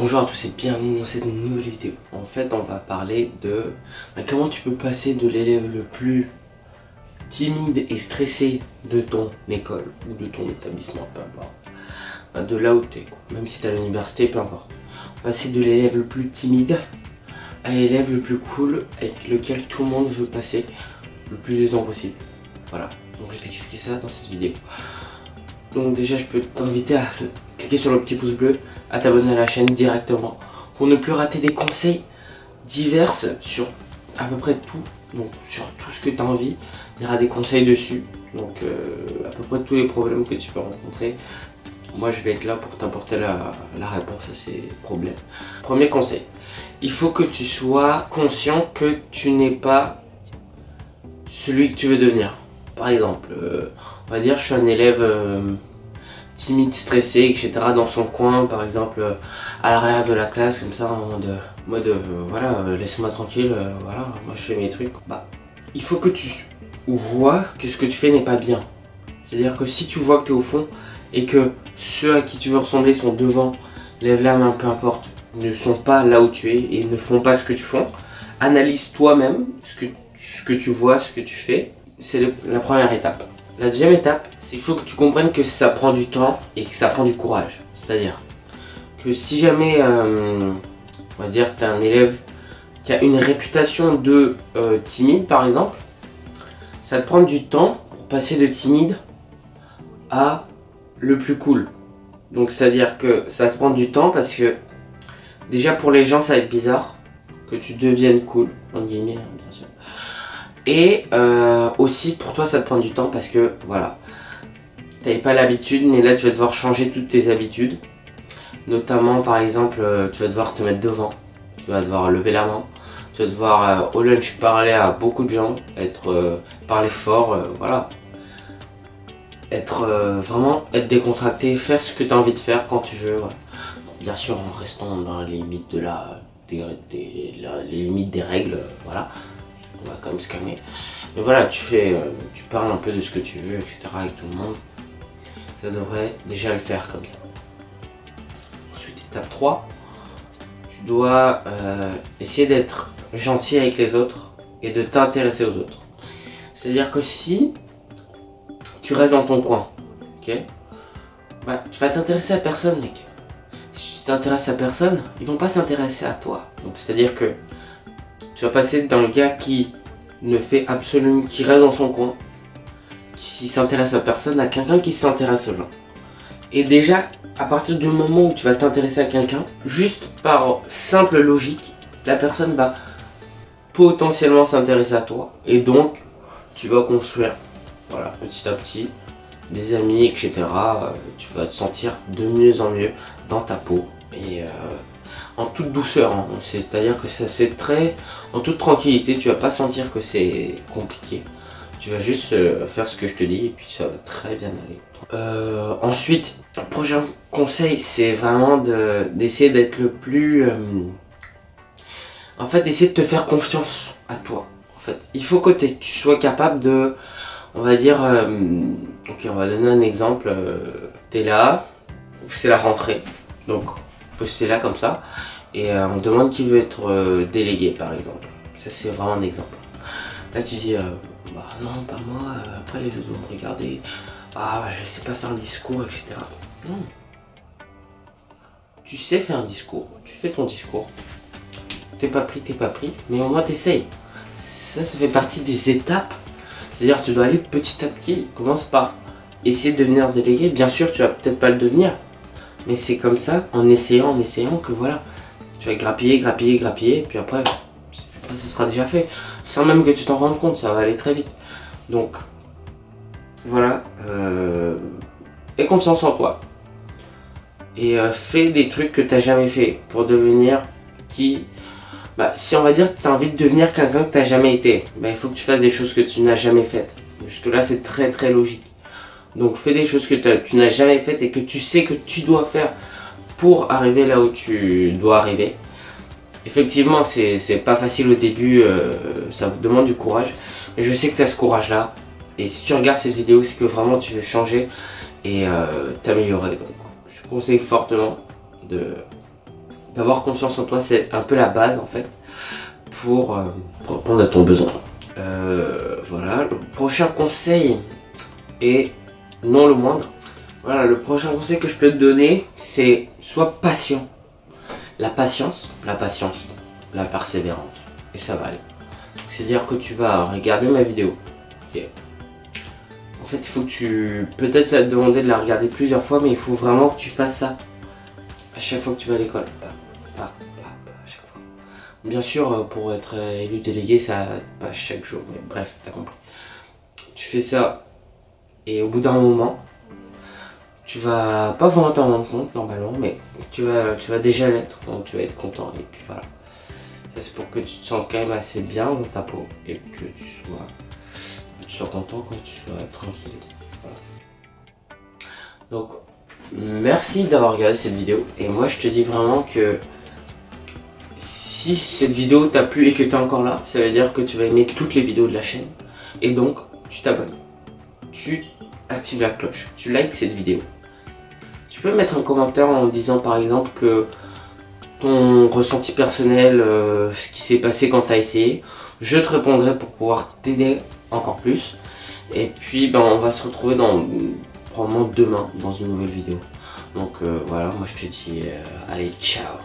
Bonjour à tous et bienvenue dans cette nouvelle vidéo. En fait, on va parler de comment tu peux passer de l'élève le plus timide et stressé de ton école ou de ton établissement, peu importe, de là où tu es, même si tu es à l'université, peu importe. Passer de l'élève le plus timide à l'élève le plus cool avec lequel tout le monde veut passer le plus de temps possible. Voilà, donc je vais t'expliquer ça dans cette vidéo. Donc déjà, je peux t'inviter à cliquer sur le petit pouce bleu, à t'abonner à la chaîne directement pour ne plus rater des conseils divers sur à peu près tout. Donc sur tout ce que tu as envie, il y aura des conseils dessus. Donc à peu près tous les problèmes que tu peux rencontrer, moi je vais être là pour t'apporter la réponse à ces problèmes. Premier conseil, il faut que tu sois conscient que tu n'es pas celui que tu veux devenir. Par exemple, on va dire je suis un élève timide, stressé, etc. dans son coin, par exemple à l'arrière de la classe, comme ça, en mode voilà, laisse-moi tranquille, voilà, moi je fais mes trucs. Bah, il faut que tu vois que ce que tu fais n'est pas bien. C'est-à-dire que si tu vois que tu es au fond et que ceux à qui tu veux ressembler sont devant, lève la main, peu importe, ne sont pas là où tu es et ne font pas ce que tu fais, analyse toi-même ce que tu vois, ce que tu fais. C'est la première étape. La deuxième étape, c'est qu'il faut que tu comprennes que ça prend du temps et que ça prend du courage. C'est-à-dire que si jamais, on va dire, tu as un élève qui a une réputation de timide par exemple, ça te prend du temps pour passer de timide à le plus cool. Donc c'est-à-dire que ça te prend du temps parce que déjà pour les gens ça va être bizarre que tu deviennes cool, entre guillemets, bien sûr. Et aussi pour toi ça te prend du temps parce que voilà, t'avais pas l'habitude, mais là tu vas devoir changer toutes tes habitudes. Notamment par exemple tu vas devoir te mettre devant, tu vas devoir lever la main, tu vas devoir au lunch parler à beaucoup de gens, parler fort, voilà. Vraiment être décontracté, faire ce que tu as envie de faire quand tu veux. Ouais. Bien sûr en restant dans les limites les limites des règles, voilà. On va quand même se calmer. Mais voilà, tu parles un peu de ce que tu veux, etc. avec tout le monde. Ça devrait déjà le faire comme ça. Ensuite, étape 3. Tu dois essayer d'être gentil avec les autres et de t'intéresser aux autres. C'est-à-dire que si tu restes dans ton coin, ok, bah, tu vas t'intéresser à personne, mec. Si tu t'intéresses à personne, ils vont pas s'intéresser à toi. Donc c'est-à-dire que tu vas passer d'un gars qui ne fait absolument, qui reste dans son coin, qui s'intéresse à personne, à quelqu'un qui s'intéresse aux gens. Et déjà, à partir du moment où tu vas t'intéresser à quelqu'un, juste par simple logique, la personne va potentiellement s'intéresser à toi. Et donc, tu vas construire, voilà, petit à petit, des amis, etc. Tu vas te sentir de mieux en mieux dans ta peau. Et en toute douceur, hein. C'est-à-dire que ça c'est très en toute tranquillité, tu vas pas sentir que c'est compliqué, tu vas juste faire ce que je te dis et puis ça va très bien aller. Ensuite, le prochain conseil c'est vraiment d'essayer d'être le plus en fait d'essayer de te faire confiance à toi. En fait, il faut que tu sois capable de, on va dire, ok, on va donner un exemple, t'es là, c'est la rentrée, donc c'est là comme ça et on te demande qui veut être délégué par exemple. Ça c'est vraiment un exemple. Là tu dis bah non pas moi, après les autres vont me regarder, ah je sais pas faire un discours, etc. Non, tu sais faire un discours, tu fais ton discours, t'es pas pris, mais au moins t'essayes. Ça fait partie des étapes, c'est à dire tu dois aller petit à petit. Commence par essayer de devenir délégué, bien sûr tu vas peut-être pas le devenir, mais c'est comme ça, en essayant que voilà, tu vas grappiller, puis après ce sera déjà fait. Sans même que tu t'en rendes compte, ça va aller très vite. Donc, voilà, aie confiance en toi. Et fais des trucs que tu n'as jamais fait pour devenir qui... Bah, si on va dire que tu as envie de devenir quelqu'un que tu n'as jamais été, bah, il faut que tu fasses des choses que tu n'as jamais faites. Jusque là, c'est très très logique. Donc fais des choses que tu n'as jamais faites et que tu sais que tu dois faire pour arriver là où tu dois arriver. Effectivement, c'est pas facile au début, ça vous demande du courage. Mais je sais que tu as ce courage là. Et si tu regardes cette vidéo, c'est que vraiment tu veux changer et t'améliorer. Donc je te conseille fortement d'avoir confiance en toi, c'est un peu la base en fait pour répondre à ton besoin. Voilà, le prochain conseil est non le moindre. Voilà, le prochain conseil que je peux te donner, c'est sois patient. La patience, la persévérance, et ça va aller. C'est-à-dire que tu vas regarder ma vidéo. Okay. En fait, il faut que tu... Peut-être ça va te demander de la regarder plusieurs fois, mais il faut vraiment que tu fasses ça à chaque fois que tu vas à l'école. À chaque fois. Bien sûr, pour être élu délégué, ça pas chaque jour, mais bref, t'as compris. Tu fais ça, et au bout d'un moment, tu vas pas vraiment t'en rendre compte normalement, mais tu vas déjà l'être, donc tu vas être content, et puis voilà. Ça c'est pour que tu te sentes quand même assez bien dans ta peau, et que tu sois content, que tu sois tranquille. Voilà. Donc, merci d'avoir regardé cette vidéo, et moi je te dis vraiment que si cette vidéo t'a plu et que tu es encore là, ça veut dire que tu vas aimer toutes les vidéos de la chaîne, et donc tu t'abonnes, tu actives la cloche, tu likes cette vidéo. Tu peux mettre un commentaire en disant par exemple que ton ressenti personnel, ce qui s'est passé quand tu as essayé. Je te répondrai pour pouvoir t'aider encore plus. Et puis ben, on va se retrouver probablement demain dans une nouvelle vidéo. Donc voilà, moi je te dis allez, ciao.